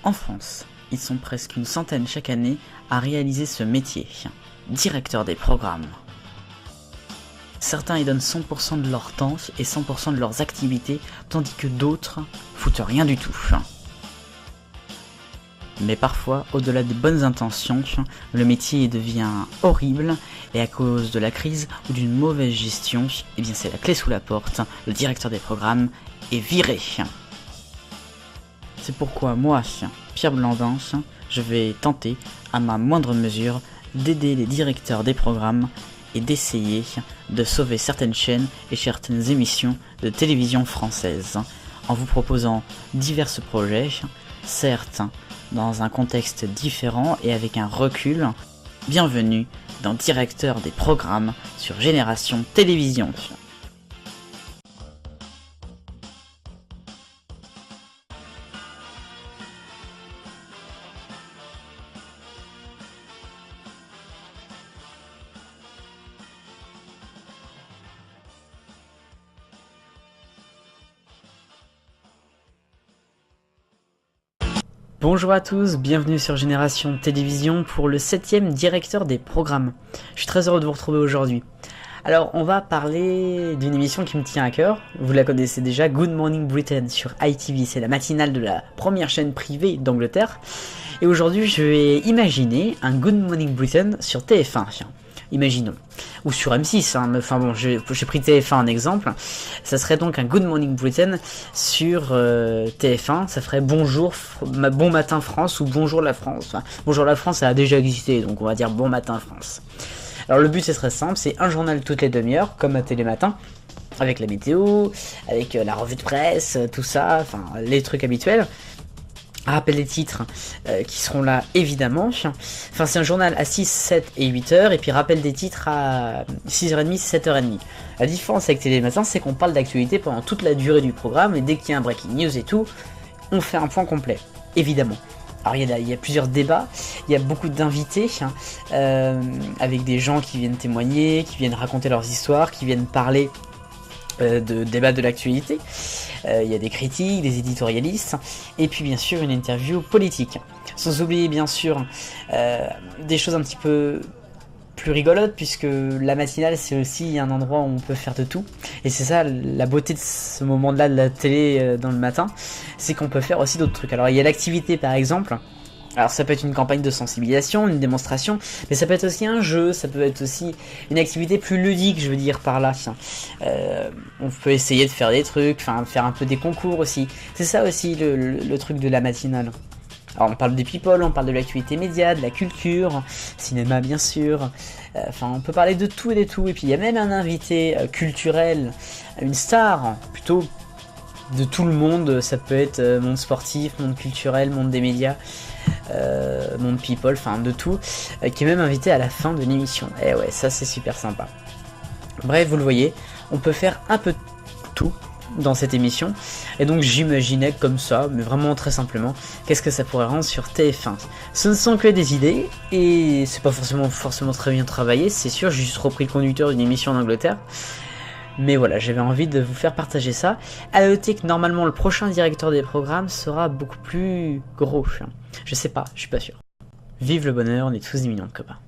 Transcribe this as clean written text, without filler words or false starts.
En France, ils sont presque une centaine chaque année à réaliser ce métier, directeur des programmes. Certains y donnent 100% de leur temps et 100% de leurs activités, tandis que d'autres foutent rien du tout. Mais parfois, au-delà des bonnes intentions, le métier devient horrible et à cause de la crise ou d'une mauvaise gestion, eh bien c'est la clé sous la porte, le directeur des programmes est viré. C'est pourquoi moi, Pierre Blandin, je vais tenter, à ma moindre mesure, d'aider les directeurs des programmes et d'essayer de sauver certaines chaînes et certaines émissions de télévision française, en vous proposant divers projets, certes dans un contexte différent et avec un recul. Bienvenue dans Directeur des programmes sur Génération Télévision. Bonjour à tous, bienvenue sur Génération Télévision pour le 7e directeur des programmes. Je suis très heureux de vous retrouver aujourd'hui. Alors on va parler d'une émission qui me tient à cœur, vous la connaissez déjà, Good Morning Britain sur ITV, c'est la matinale de la première chaîne privée d'Angleterre. Et aujourd'hui je vais imaginer un Good Morning Britain sur TF1, imaginons. Ou sur M6, enfin bon, j'ai pris TF1 en exemple. Ça serait donc un Good Morning Britain sur TF1. Ça ferait Bonjour, Bon Matin France ou Bonjour la France. Enfin, Bonjour la France, ça a déjà existé, donc on va dire Bon Matin France. Alors le but, ce serait simple, c'est un journal toutes les demi-heures, comme à Télématin, avec la météo, avec la revue de presse, tout ça, enfin les trucs habituels. Rappel des titres qui seront là évidemment. Enfin c'est un journal à 6, 7 et 8 heures et puis rappel des titres à 6h30, 7h30. La différence avec Télématin c'est qu'on parle d'actualité pendant toute la durée du programme et dès qu'il y a un breaking news et tout, on fait un point complet, évidemment. Alors il y a plusieurs débats, il y a beaucoup d'invités avec des gens qui viennent témoigner, qui viennent raconter leurs histoires, qui viennent parler de débat de l'actualité. Il y a des critiques, des éditorialistes, et puis bien sûr une interview politique. Sans oublier bien sûr des choses un petit peu plus rigolotes, puisque la matinale c'est aussi un endroit où on peut faire de tout. Et c'est ça la beauté de ce moment-là de la télé dans le matin, c'est qu'on peut faire aussi d'autres trucs. Alors il y a l'activité par exemple. Alors ça peut être une campagne de sensibilisation, une démonstration, mais ça peut être aussi un jeu, ça peut être aussi une activité plus ludique, je veux dire par là. On peut essayer de faire des trucs, enfin faire un peu des concours aussi. C'est ça aussi le truc de la matinale. Alors on parle des people, on parle de l'actualité média, de la culture, cinéma bien sûr. Enfin on peut parler de tout et de tout. Et puis il y a même un invité culturel, une star plutôt de tout le monde. Ça peut être monde sportif, monde culturel, monde des médias. Monde people, enfin de tout, qui est même invité à la fin de l'émission. Et ouais, ça c'est super sympa. Bref, vous le voyez, on peut faire un peu tout dans cette émission. Et donc j'imaginais comme ça, mais vraiment très simplement, qu'est-ce que ça pourrait rendre sur TF1. Ce ne sont que des idées, et c'est pas forcément très bien travaillé, c'est sûr, j'ai juste repris le conducteur d'une émission en Angleterre. Mais voilà, j'avais envie de vous faire partager ça. À noter que normalement le prochain directeur des programmes sera beaucoup plus gros. Je sais pas, je suis pas sûr. Vive le bonheur, on est tous des millions de copains.